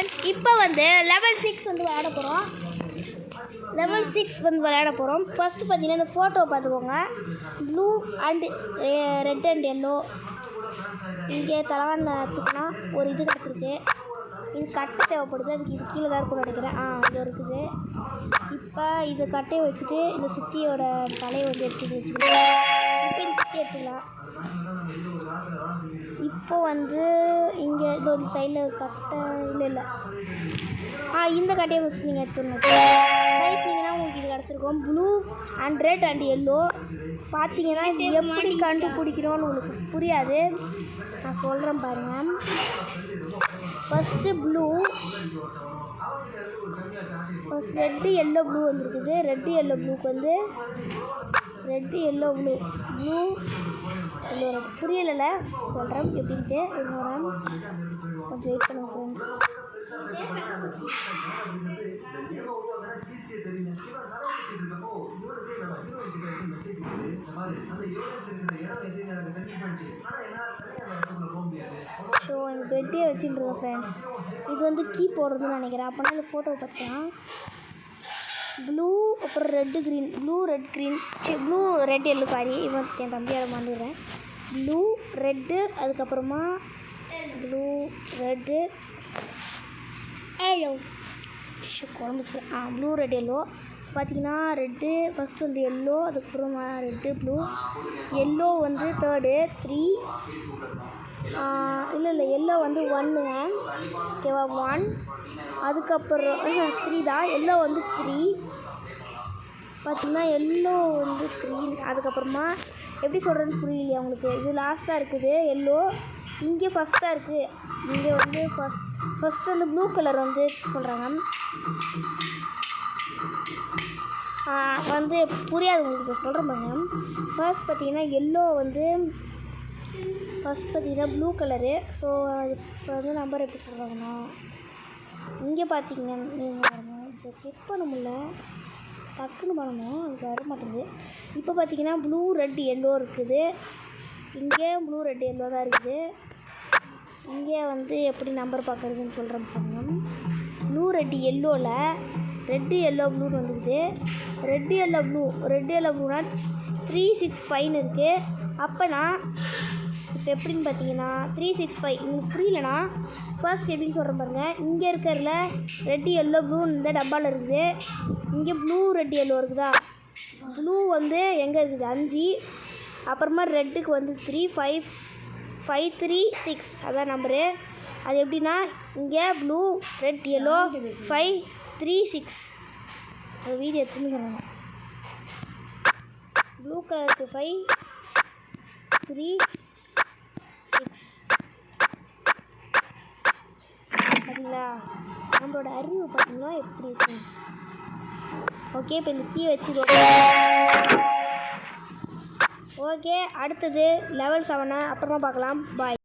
Friends, இப்போ வந்து level 6 வந்து விளையாட போகிறோம். லெவல் 6 வந்து விளையாட போகிறோம். ஃபஸ்ட்டு பார்த்தீங்கன்னா இந்த ஃபோட்டோவை பார்த்துக்கோங்க. Blue and red and yellow. இங்கே தலைவான தூக்கினா ஒரு இது கிடச்சிருக்கு. இது கட்டை தேவைப்படுது. அதுக்கு இது கீழே தான் இருக்கும்னு நினைக்கிறேன். இது இருக்குது. இப்போ இது கட்டையை வச்சுட்டு இந்த சுத்தியோட தலையை வந்து எடுத்து வச்சுக்கிட்டு இப்போ இந்த சுத்தி எடுத்துக்கலாம். இப்போ வந்து இங்கே இது ஒரு சைடில் ஒரு கட்டை இல்லை இந்த கட்டையை வச்சு நீங்கள் எடுத்துடணும். ரைட்னிங்கன்னா உங்களுக்கு இது கிடச்சிருக்கும். Blue and red and yellow. பார்த்தீங்கன்னா இது எப்படி கண்டுபிடிக்கணும்னு உங்களுக்கு புரியாது. நான் சொல்கிறேன் பாருங்கள். First blue, first red yellow blue வந்துருக்குது. ரெட்டு எல்லோ ப்ளூக்கு வந்து red yellow blue yellow red புரியலை சொல்கிறேன் எப்படின்ட்டு. இன்னொரு கொஞ்சம் வெயிட் பண்ணுங்க ஃப்ரெண்ட்ஸ். ஸோ இந்த பெட்டியை வச்சுட்டுருக்கேன் ஃப்ரெண்ட்ஸ். இது வந்து கீ போடுறதுன்னு நினைக்கிறேன். அப்போனா இந்த ஃபோட்டோவை பார்த்துக்கலாம். ப்ளூ அப்புறம் red green, blue red green, blue red yellow. Sorry, இவன் என் தம்பியால் மாண்டிடுறேன். ப்ளூ ரெட்டு, அதுக்கப்புறமா ப்ளூ ரெட்டு எல்லோ குழம்பு. Blue red yellow. பார்த்தீங்கன்னா ரெட்டு ஃபஸ்ட்டு வந்து எல்லோ, அதுக்கப்புறமா ரெட்டு ப்ளூ. எல்லோ வந்து தேர்டு 3. இல்லை எல்லோ வந்து 1ங்க. ஓகேவா 1. அதுக்கப்புறம் 3 தான். எல்லோ வந்து 3. பார்த்தீங்கன்னா எல்லோ வந்து 3. அதுக்கப்புறமா எப்படி சொல்கிறேன்னு புரியலையா உங்களுக்கு? இது லாஸ்ட்டாக இருக்குது எல்லோ. இங்கே ஃபஸ்ட்டாக இருக்குது. இங்கே வந்து ஃபஸ்ட்டு வந்து ப்ளூ கலர் வந்து சொல்கிறாங்க. வந்து புரியாது உங்களுக்கு சொல்கிறேன் பாருங்க. ஃபர்ஸ்ட் பார்த்தீங்கன்னா எல்லோ வந்து ஃபஸ்ட் பார்த்தீங்கன்னா ப்ளூ கலரு. ஸோ அது இப்போ வந்து நம்பர் எப்படி சொல்கிறாங்கன்னா இங்கே பார்த்தீங்கன்னா நீங்கள் பாருங்கள். இப்போ செக் பண்ண முடியல, டக்குன்னு பண்ணணும், அது வர மாட்டேங்குது. இப்போ பார்த்தீங்கன்னா ப்ளூ ரெட் எல்லோ இருக்குது. இங்கே ப்ளூ ரெட் எல்லோ தான் இருக்குது. இங்கே வந்து எப்படி நம்பர் பார்க்குறதுன்னு சொல்கிறேன் பாருங்க. ப்ளூ ரெட் எல்லோவில் ரெட்டு எல்லோ ப்ளூன்னு வந்துருக்குது. ரெட்டு எல்லோ ப்ளூனா 3 6 5ன்னு இருக்குது. அப்போனா இப்போ எப்படின்னு பார்த்தீங்கன்னா 3 6 5 உங்களுக்கு புரியலனா ஃபர்ஸ்ட் எப்படின்னு சொல்கிறேன் பாருங்கள். இங்கே இருக்கிறதுல ரெட்டு எல்லோ ப்ளூன்னு இந்த டப்பாவில் இருக்குது. இங்கே ப்ளூ ரெட் எல்லோ இருக்குதா? ப்ளூ வந்து எங்கே இருக்குது 5. அப்புறமா ரெட்டுக்கு வந்து 3 5 5 3 6 அதான் நம்பரு. அது எப்படின்னா இங்கே ப்ளூ ரெட் எல்லோ 5 3 6 ஒரு வீடியோ எடுத்துன்னு ப்ளூ கலருக்கு 5 3 6 பார்த்தீங்களா? நம்மளோட அறிவு பார்த்தீங்கன்னா எப்படி இருக்கு. ஓகே, இப்போ இந்த கீ வச்சுக்கோங்க. ஓகே, அடுத்தது லெவல் 7 அப்புறமா பார்க்கலாம். பாய்.